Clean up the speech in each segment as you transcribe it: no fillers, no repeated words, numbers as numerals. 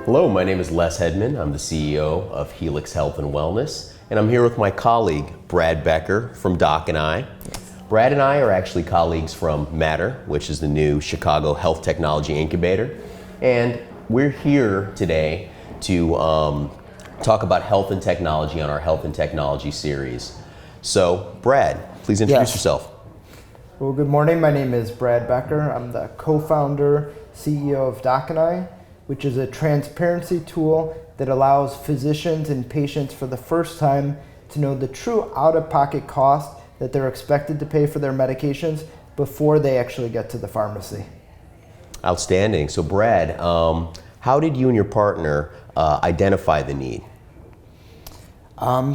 Hello, my name is Les Hedman. I'm the CEO of Helix Health and Wellness, and I'm here with my colleague, Brad Becker from doc&i. Brad and I are actually colleagues from Matter, which is the new Chicago Health Technology Incubator, and we're here today to talk about health and technology on our Health and Technology series. So, Brad, please introduce yourself. Well, good morning. My name is Brad Becker. I'm the co-founder, CEO of doc&i, which is a transparency tool that allows physicians and patients for the first time to know the true out-of-pocket cost that they're expected to pay for their medications before they actually get to the pharmacy. Outstanding. So, Brad, how did you and your partner identify the need?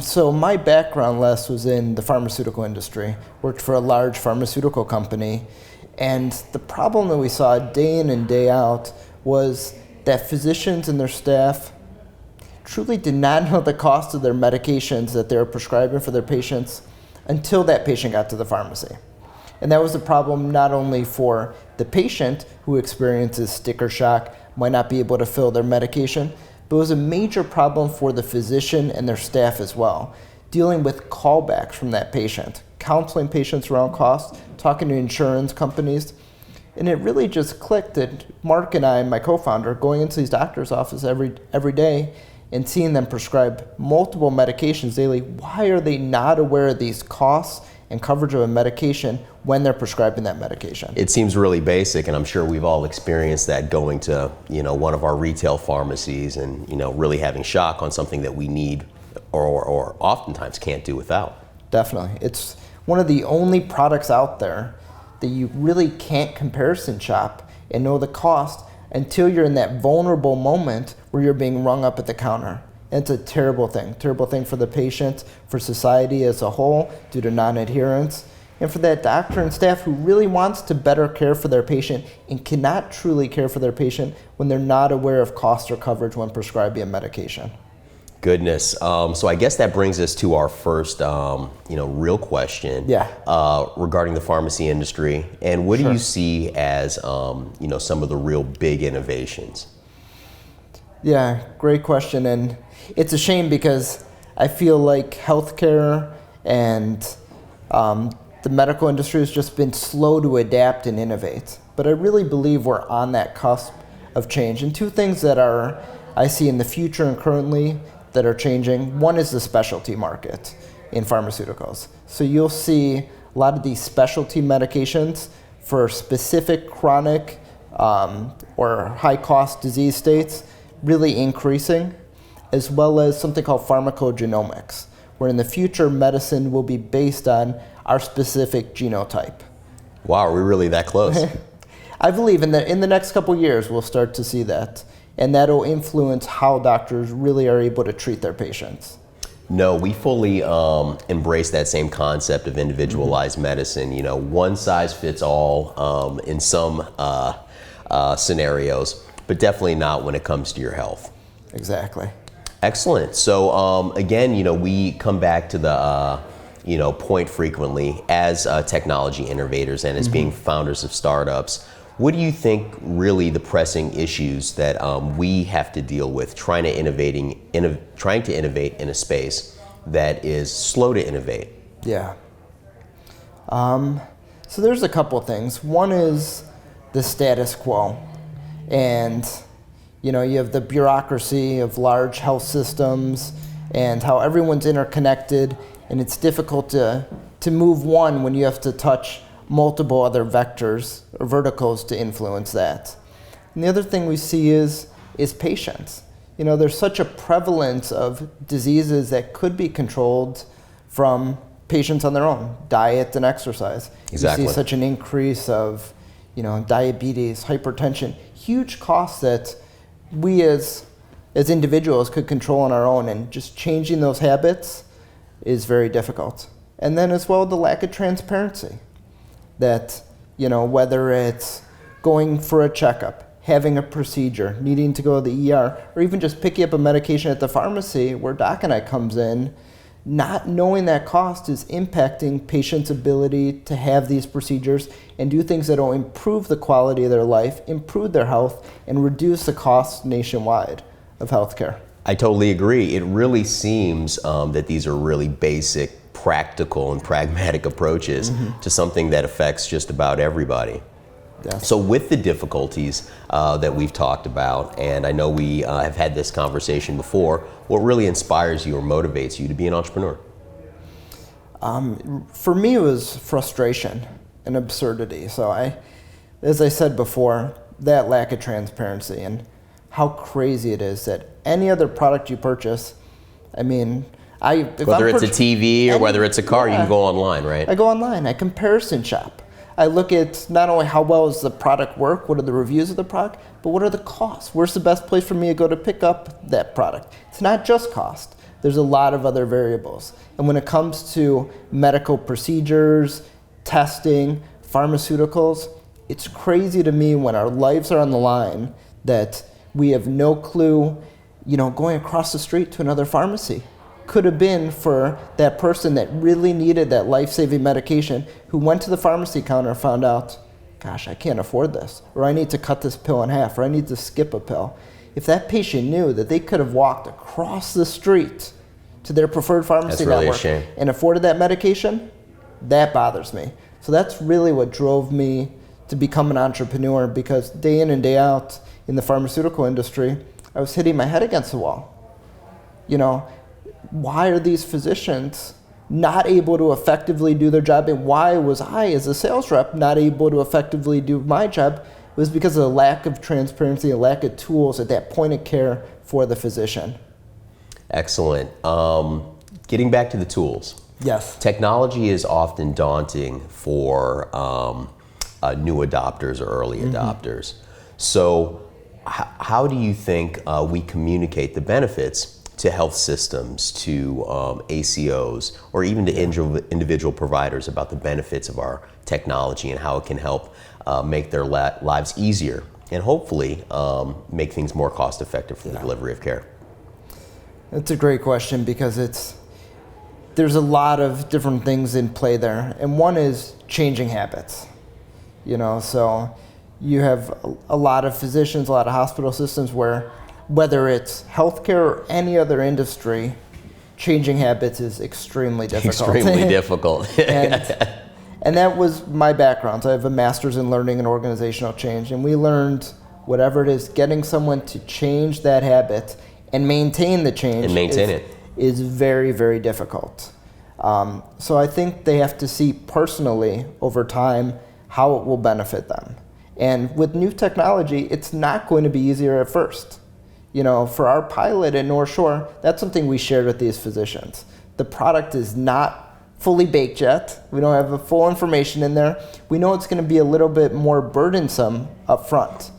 So my background, Les, was in the pharmaceutical industry. Worked for a large pharmaceutical company. And the problem that we saw day in and day out was that physicians and their staff truly did not know the cost of their medications that they were prescribing for their patients until that patient got to the pharmacy. And that was a problem not only for the patient who experiences sticker shock, might not be able to fill their medication, but it was a major problem for the physician and their staff as well, dealing with callbacks from that patient, counseling patients around costs, talking to insurance companies. And it really just clicked that Mark and I, my co-founder, going into these doctors' offices every day and seeing them prescribe multiple medications daily. Why are they not aware of these costs and coverage of a medication when they're prescribing that medication? It seems really basic, and I'm sure we've all experienced that going to, one of our retail pharmacies and, really having shock on something that we need or oftentimes can't do without. Definitely. It's one of the only products out there that you really can't comparison shop and know the cost until you're in that vulnerable moment where you're being rung up at the counter. It's a terrible thing for the patient, for society as a whole due to non-adherence, and for that doctor and staff who really wants to better care for their patient and cannot truly care for their patient when they're not aware of cost or coverage when prescribing a medication. Goodness. So I guess that brings us to our first, real question regarding the pharmacy industry. And what do you see as, some of the real big innovations? Yeah, great question. And it's a shame because I feel like healthcare and the medical industry has just been slow to adapt and innovate. But I really believe we're on that cusp of change. And two things that I see in the future and currently that are changing. One is the specialty market in pharmaceuticals. So you'll see a lot of these specialty medications for specific chronic or high-cost disease states really increasing, as well as something called pharmacogenomics, where in the future medicine will be based on our specific genotype. Wow, are we really that close? I believe in the next couple years we'll start to see that, and that'll influence how doctors really are able to treat their patients. No, we fully embrace that same concept of individualized medicine. One size fits all in some scenarios, but definitely not when it comes to your health. Exactly. Excellent. So again, we come back to the point frequently as technology innovators and as being founders of startups. What do you think really the pressing issues that we have to deal with trying to innovate in a space that is slow to innovate? Yeah. So there's a couple things. One is the status quo. And you have the bureaucracy of large health systems and how everyone's interconnected, and it's difficult to move one when you have to touch multiple other vectors or verticals to influence that. And the other thing we see is patients. There's such a prevalence of diseases that could be controlled from patients on their own, diet and exercise. Exactly. You see such an increase of diabetes, hypertension, huge costs that we as individuals could control on our own, and just changing those habits is very difficult. And then as well, the lack of transparency. That, whether it's going for a checkup, having a procedure, needing to go to the ER, or even just picking up a medication at the pharmacy where doc&i comes in, not knowing that cost is impacting patients' ability to have these procedures and do things that will improve the quality of their life, improve their health, and reduce the costs nationwide of healthcare. I totally agree. It really seems that these are really basic, practical, and pragmatic approaches to something that affects just about everybody. Yes. So with the difficulties that we've talked about, and I know we have had this conversation before, what really inspires you or motivates you to be an entrepreneur? For me, it was frustration and absurdity. So as I said before, that lack of transparency and how crazy it is that any other product you purchase, I mean, whether it's a TV or whether it's a car, you can go online, right? I go online, I comparison shop. I look at not only how well does the product work, what are the reviews of the product, but what are the costs? Where's the best place for me to go to pick up that product? It's not just cost. There's a lot of other variables. And when it comes to medical procedures, testing, pharmaceuticals, it's crazy to me when our lives are on the line that we have no clue, going across the street to another pharmacy. Could have been for that person that really needed that life-saving medication who went to the pharmacy counter and found out, gosh, I can't afford this, or I need to cut this pill in half, or I need to skip a pill. If that patient knew that they could have walked across the street to their preferred pharmacy network and afforded that medication, that bothers me. So that's really what drove me to become an entrepreneur, because day in and day out in the pharmaceutical industry, I was hitting my head against the wall. Why are these physicians not able to effectively do their job? And why was I, as a sales rep, not able to effectively do my job? It was because of the lack of transparency, a lack of tools at that point of care for the physician. Excellent. Getting back to the tools. Yes. Technology is often daunting for new adopters or early adopters. So how do you think we communicate the benefits to health systems, to ACOs, or even to individual providers about the benefits of our technology and how it can help make their lives easier and hopefully make things more cost effective for the delivery of care? That's a great question, because there's a lot of different things in play there. And one is changing habits. So you have a lot of physicians, a lot of hospital systems where, whether it's healthcare or any other industry, changing habits is extremely difficult. Extremely difficult. And that was my background. So I have a master's in learning and organizational change, and we learned whatever it is, getting someone to change that habit and maintain the change is very, very difficult. So I think they have to see personally over time how it will benefit them. And with new technology, it's not going to be easier at first. For our pilot at North Shore, that's something we shared with these physicians. The product is not fully baked yet. We don't have the full information in there. We know it's going to be a little bit more burdensome up front.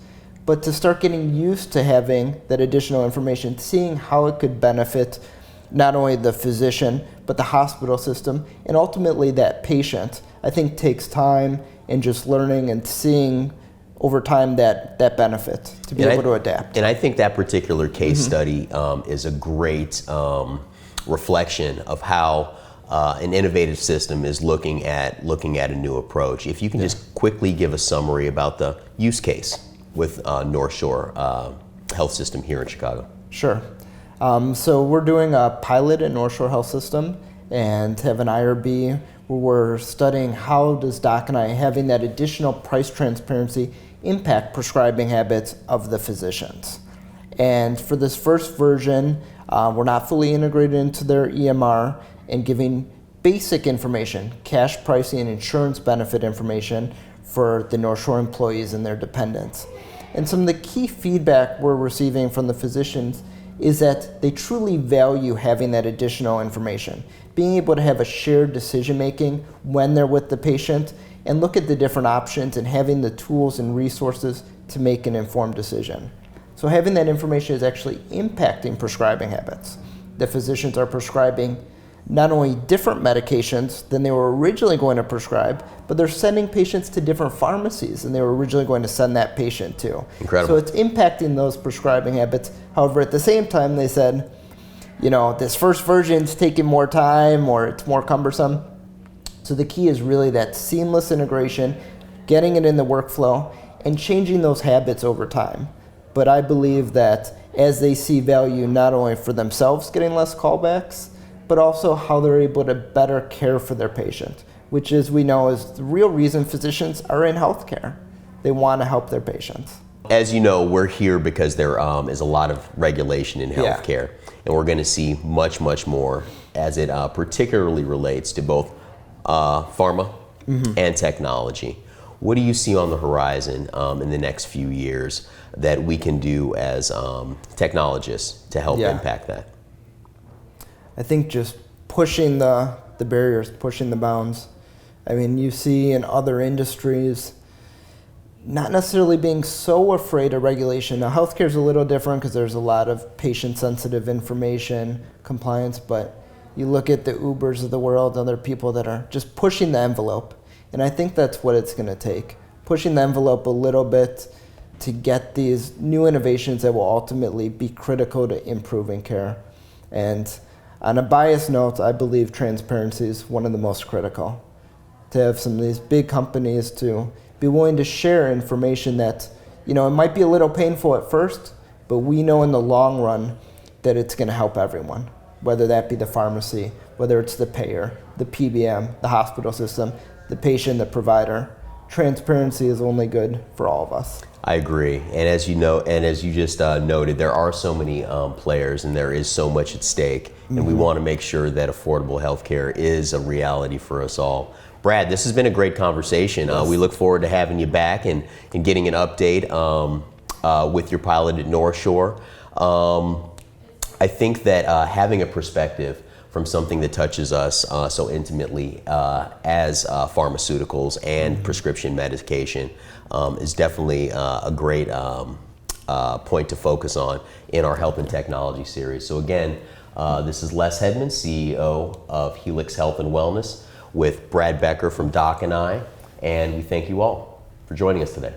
But to start getting used to having that additional information, seeing how it could benefit not only the physician, but the hospital system, and ultimately that patient, I think takes time and just learning and seeing over time that benefit to be able to adapt. And I think that particular case study is a great reflection of how an innovative system is looking at a new approach. If you can just quickly give a summary about the use case with North Shore Health System here in Chicago. Sure. So we're doing a pilot at North Shore Health System and have an IRB where we're studying how does doc&i, having that additional price transparency, impact prescribing habits of the physicians. And for this first version, we're not fully integrated into their EMR and giving basic information, cash pricing and insurance benefit information for the North Shore employees and their dependents. And some of the key feedback we're receiving from the physicians is that they truly value having that additional information, being able to have a shared decision making when they're with the patient and look at the different options and having the tools and resources to make an informed decision. So having that information is actually impacting prescribing habits. The physicians are prescribing not only different medications than they were originally going to prescribe, but they're sending patients to different pharmacies than they were originally going to send that patient to. Incredible. So it's impacting those prescribing habits. However, at the same time, they said, this first version's taking more time or it's more cumbersome. So the key is really that seamless integration, getting it in the workflow, and changing those habits over time. But I believe that as they see value not only for themselves getting less callbacks, but also how they're able to better care for their patient, which is, we know, is the real reason physicians are in healthcare. They want to help their patients. As you know, we're here because there is a lot of regulation in healthcare, and we're going to see much, much more as it particularly relates to both pharma and technology. What do you see on the horizon in the next few years that we can do as technologists to help impact that? I think just pushing the barriers, pushing the bounds. I mean, you see in other industries, not necessarily being so afraid of regulation. Now, healthcare is a little different because there's a lot of patient-sensitive information, compliance, but you look at the Ubers of the world, other people that are just pushing the envelope. And I think that's what it's going to take, pushing the envelope a little bit to get these new innovations that will ultimately be critical to improving care. And on a biased note, I believe transparency is one of the most critical. To have some of these big companies to be willing to share information that, it might be a little painful at first, but we know in the long run that it's going to help everyone, whether that be the pharmacy, whether it's the payer, the PBM, the hospital system, the patient, the provider. Transparency is only good for all of us. I agree, and as you know, and as you just noted, there are so many players, and there is so much at stake, and we want to make sure that affordable healthcare is a reality for us all. Brad, this has been a great conversation. We look forward to having you back and getting an update with your pilot at North Shore. I think that having a perspective from something that touches us so intimately as pharmaceuticals and prescription medication is definitely a great point to focus on in our Health and Technology series. So again, this is Les Hedman, CEO of Helix Health and Wellness, with Brad Becker from doc&i, and we thank you all for joining us today.